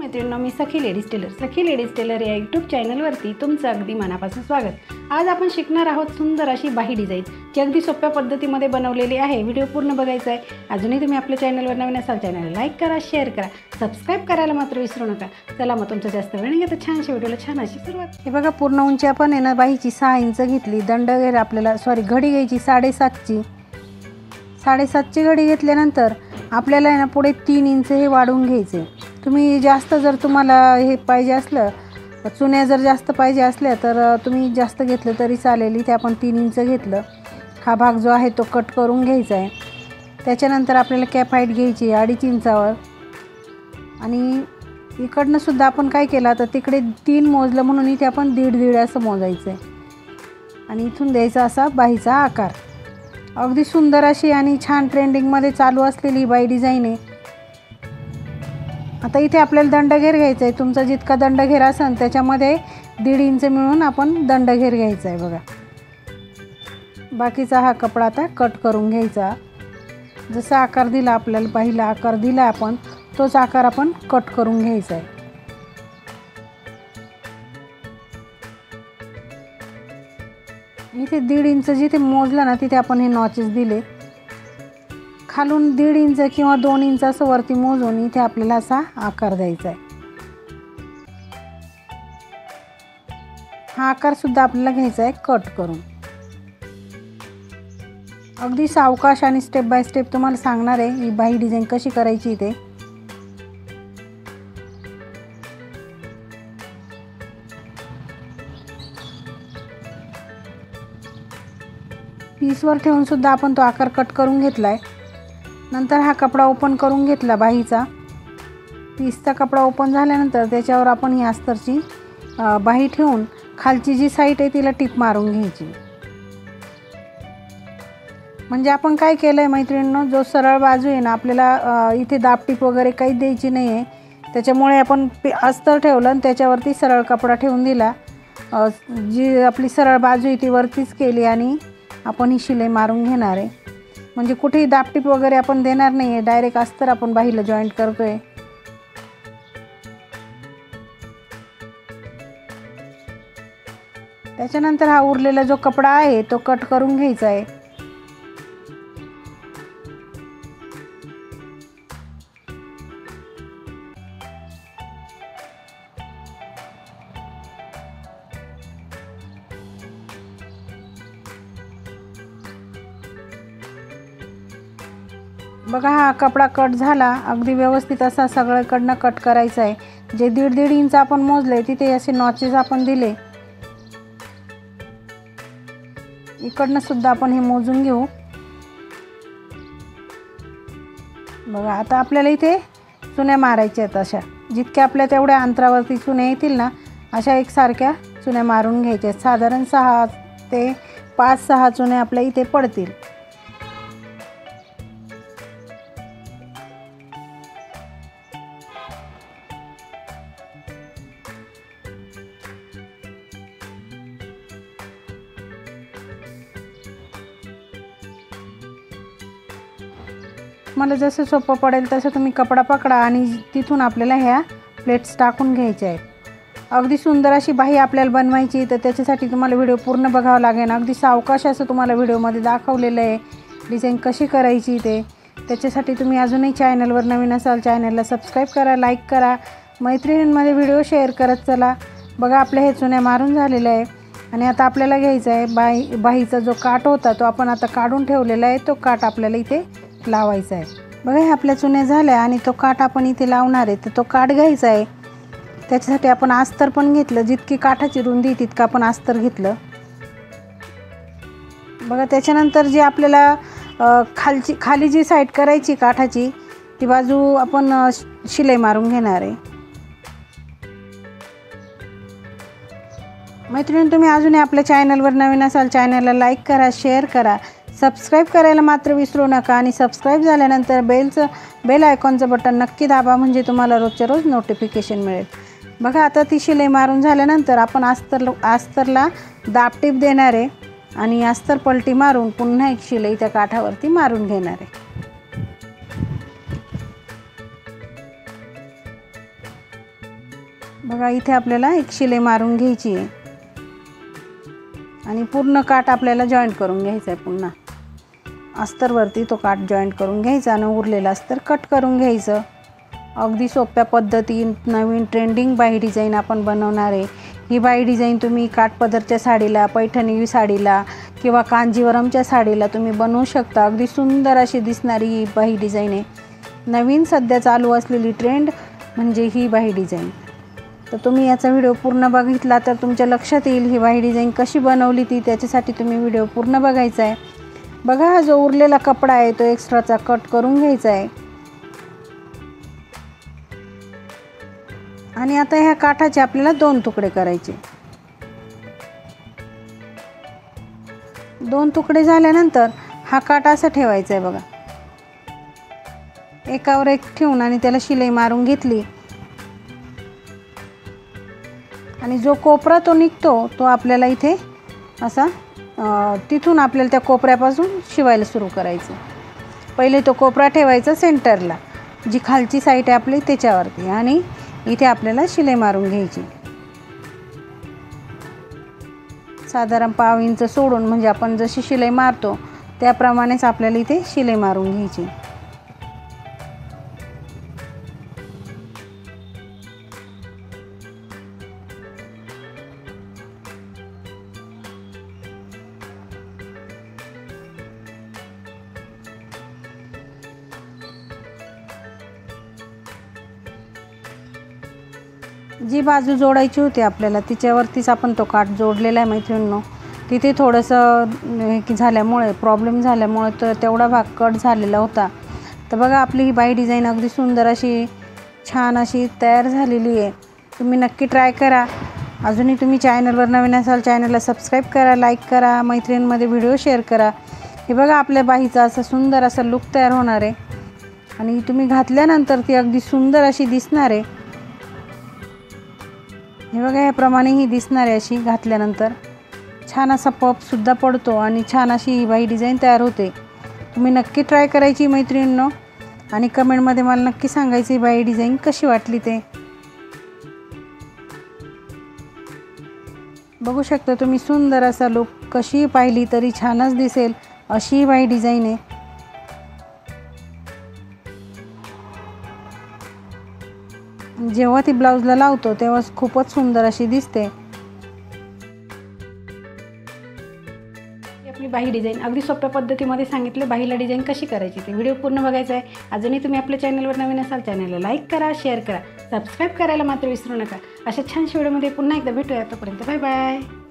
मैत्रिणींनो, मी सखी ladies tailor या YouTube चॅनलवरती तुमचं अगदी मनापासून स्वागत। आज आपण शिकणार आहोत सुंदर अशी बाही डिझाईन, जी अगदी सोप्या पद्धतीमध्ये बनवलेली आहे। व्हिडिओ पूर्ण बघायचा आहे। अजूनही तुम्ही आपल्या चॅनलवर नवीन असाल चॅनलला लाईक करा, शेअर करा, सबस्क्राईब करायला मात्र विसरू नका। चला मग तुमचं जास्त वेळ नाही घेता छानशी व्हिडिओला छान अशी सुरुवात। हे बघा, पूर्ण उंची आपण आहे ना बाहीची 6 इंच घेतली। दंड घेर आपल्याला घडी घ्यायची 7.5ची। 7.5ची घडी घेतल्यानंतर आपल्याला आहे ना पुढे 3 इंच हे वाढवून घ्यायचे। तुम्ही जास्त जर तुम्हाला हे पाहिजे असलं, चुन्या जर जास्त पाहिजे असल्या तर तुम्ही जास्त घेतलं तरी चालेल। इथे आपण 3 इंच घेतलं। हा भाग जो आहे तो कट करून घ्यायचा आहे। त्याच्यानंतर आपल्याला कॅप हाईट घ्यायची 2.5 इंचावर आणि इकडनं सुद्धा आपण काय केलं, तर तिकडे 3 मोजलं म्हणून इथे आपण 1.5 असं मोजायचं आहे आणि इथून द्यायचा असा बाहीचा आकार। अगदी सुंदर अशी आणि छान ट्रेंडिंगमध्ये चालू असलेली बाही डिझाईन आहे। आता इथे आपल्याला दंडघेर घ्यायचा आहे। तुमचा जितका दंडघेर असेल त्याच्यामध्ये 1.5 इंच मिळून आपण दंडघेर घ्यायचा आहे। बघा, बाकीचा हा कपडा आता कट करून घ्यायचा। जसा आकार दिला आपल्याला, बाहीला आकार दिला आपण, तोच आकार आपण कट करून घ्यायचा आहे। इथे 1.5 इंच जिथे मोजलं ना तिथे आपण हे नॉचेस दिले। खालून 1.5 इंच किंवा 2 इंच असं वरती मोजून इथे आपल्याला असा आकार द्यायचा आहे। हा आकार सुद्धा आपल्याला घ्यायचा आहे कट करून। अगदी सावकाश आणि स्टेप बाय स्टेप तुम्हाला सांगणार आहे ही बाही डिझाईन कशी करायची ते। पीसवर ठेवून सुद्धा आपण तो आकार कट करून घेतलाय। नंतर हा कपडा ओपन करून घेतला बाहीचा। पीसचा कपडा ओपन झाल्यानंतर त्याच्यावर आपण ही अस्तरची बाही ठेवून खालची जी साईड आहे तिला टिप मारून घ्यायची। म्हणजे आपण काय केलंय मैत्रिणींनो, जो सरळ बाजू आहे ना आपल्याला इथे दाबटीप वगैरे काही द्यायची नाही आहे। त्याच्यामुळे आपण अस्तर ठेवलं आणि त्याच्यावरती सरळ कपडा ठेवून दिला। जी आपली सरळ बाजू आहे ती वरतीच केली आणि आपण ही शिलाई मारून घेणार आहे। म्हणजे कुठेही दाबटीप वगैरे आपण देणार नाही आहे, डायरेक्ट अस्तर आपण बाहीला जॉईंट करतोय। त्याच्यानंतर हा उरलेला जो कपडा आहे तो कट करून घ्यायचा आहे। बघा, हा कपडा कट झाला। अगदी व्यवस्थित असा सगळीकडनं कट करायचा आहे। जे 1.5 इंच आपण मोजले तिथे असे नॉचेस आपण दिले। इकडनं सुद्धा आपण हे मोजून घेऊ। बघा, आता आपल्याला इथे चुन्या मारायच्या आहेत। अशा जितक्या आपल्या तेवढ्या अंतरावरती चुन्या येतील ना अशा एकसारख्या चुन्या मारून घ्यायच्या। साधारण 6 ते 5-6 चुन्या आपल्या इथे पडतील। मला जसं सोपं पडेल तसं तुम्ही कपडा पकडा आणि तिथून आपल्याला ह्या प्लेट्स टाकून घ्यायच्या आहेत। अगदी सुंदर अशी बाही आपल्याला बनवायची, तर त्याच्यासाठी तुम्हाला व्हिडिओ पूर्ण बघावा लागेल। अगदी सावकाश असं तुम्हाला व्हिडिओमध्ये दाखवलेलं आहे डिझाईन कशी करायची ते। त्याच्यासाठी तुम्ही अजूनही चॅनलवर नवीन असाल चॅनलला सबस्क्राईब करा, लाईक करा, मैत्रिणींमध्ये व्हिडिओ शेअर करत चला। बघा, आपल्या हे चुन्या मारून झालेलं आहे आणि आता आपल्याला घ्यायचं आहे बाहीचा जो काठ होता तो आपण आता काढून ठेवलेला आहे। तो काठ आपल्याला इथे लावायचा आहे। बघा, हे आपल्या चुन्या झाल्या आणि तो काठ आपण इथे लावणार आहे। तर तो काठ घ्यायचा आहे। त्याच्यासाठी आपण अस्तर पण घेतलं। जितकी काठाची रुंदी तितकं आपण अस्तर घेतलं। बघा, त्याच्यानंतर जे आपल्याला खाली जी साईड करायची काठाची ती बाजू आपण शिलाई मारून घेणार आहे। मैत्रिणी, तुम्ही अजूनही आपल्या चॅनलवर नवीन असाल चॅनलला लाईक करा, शेअर करा, सबस्क्राईब करायला मात्र विसरू नका आणि सबस्क्राईब झाल्यानंतर बेल आयकॉनचं बटन नक्की दाबा, म्हणजे तुम्हाला रोजच्या रोज नोटिफिकेशन मिळेल। बघा, आता ती शिलाई मारून झाल्यानंतर आपण अस्तरला दाबटीप देणार आहे आणि अस्तर पलटी मारून पुन्हा एक शिलाई त्या काठावरती मारून घेणार आहे। बघा इथे आपल्याला एक शिलाई मारून घ्यायची आहे आणि पूर्ण काठ आपल्याला जॉईंट करून घ्यायचा आहे। पुन्हा अस्तरवरती तो काठ जॉईंट करून घ्यायचा आणि उरलेला अस्तर कट करून घ्यायचं। अगदी सोप्या पद्धतीत नवीन ट्रेंडिंग बाही डिझाईन आपण बनवणार आहे। ही बाही डिझाईन तुम्ही काठपदरच्या साडीला, पैठणी साडीला किंवा कांजीवरमच्या साडीला तुम्ही बनवू शकता। अगदी सुंदर अशी दिसणारी ही बाही डिझाईन आहे। नवीन सध्या चालू असलेली ट्रेंड म्हणजे ही बाही डिझाईन। तर तुम्ही याचा व्हिडिओ पूर्ण बघितला तर तुमच्या लक्षात येईल ही बाही डिझाईन कशी बनवली ती। त्याच्यासाठी तुम्ही व्हिडिओ पूर्ण बघायचा आहे। बघा हा जो उरलेला कपडा आहे तो एक्स्ट्राचा कट करून घ्यायचा आहे आणि आता ह्या काठाचे आपल्याला 2 तुकडे करायचे। 2 तुकडे झाल्यानंतर हा काठ असा ठेवायचा आहे बघा, एकावर एक ठेवून आणि त्याला शिलाई मारून घेतली आणि जो कोपरा तो निघतो तो आपल्याला इथे असा तिथून आपल्याला त्या कोपऱ्यापासून शिवायला सुरू करायचं। पहिले तो कोपरा ठेवायचा सेंटरला, जी खालची साईड आहे आपली त्याच्यावरती, आणि इथे आपल्याला शिलाई मारून घ्यायची। साधारण पाव इंच सोडून, म्हणजे आपण जशी शिलाई मारतो त्याप्रमाणेच आपल्याला इथे शिलाई मारून घ्यायची। जी बाजू जोडायची होती आपल्याला तिच्यावरतीच आपण तो काठ जोडलेला आहे मैत्रिणींनो। तिथे थोडंसं झाल्यामुळे प्रॉब्लेम झाल्यामुळे तर तेवढा भाग कट झालेला होता। तर बघा आपली ही बाही डिझाईन अगदी सुंदर अशी छान अशी तयार झालेली आहे। तुम्ही नक्की ट्राय करा। अजूनही तुम्ही चॅनलवर नवीन असाल चॅनलला सबस्क्राईब करा, लाईक करा, मैत्रिणींमध्ये व्हिडिओ शेअर करा। हे बघा आपल्या बाहीचा असा सुंदर असा लुक तयार होणार आहे आणि तुम्ही घातल्यानंतर ती अगदी सुंदर अशी दिसणार आहे। हे बघा याप्रमाणे ही दिसणार आहे अशी घातल्यानंतर। छान असा पफसुद्धा पडतो आणि छान अशी ही बाही डिझाईन तयार होते। तुम्ही नक्की ट्राय करायची मैत्रिणींनो आणि कमेंटमध्ये मला नक्की सांगायची ही बाही डिझाईन कशी वाटली ते। बघू शकता तुम्ही सुंदर असा लुक, कशी पाहिली तरी छानच दिसेल अशी बाही डिझाईन आहे। जेव्हा ती ब्लाउजला लावतो तेव्हा खूपच सुंदर अशी दिसते। आपली बाही डिझाईन अगदी सोप्या पद्धतीमध्ये सांगितले बाहीला डिझाईन कशी करायची ते व्हिडिओ पूर्ण बघायचा आहे। अजूनही तुम्ही आपल्या चॅनलवर नवीन असाल चॅनलला लाईक करा, शेअर करा, सबस्क्राईब करायला मात्र विसरू नका। अशा छानशा व्हिडिओमध्ये पुन्हा एकदा भेटूया। तोपर्यंत बाय बाय।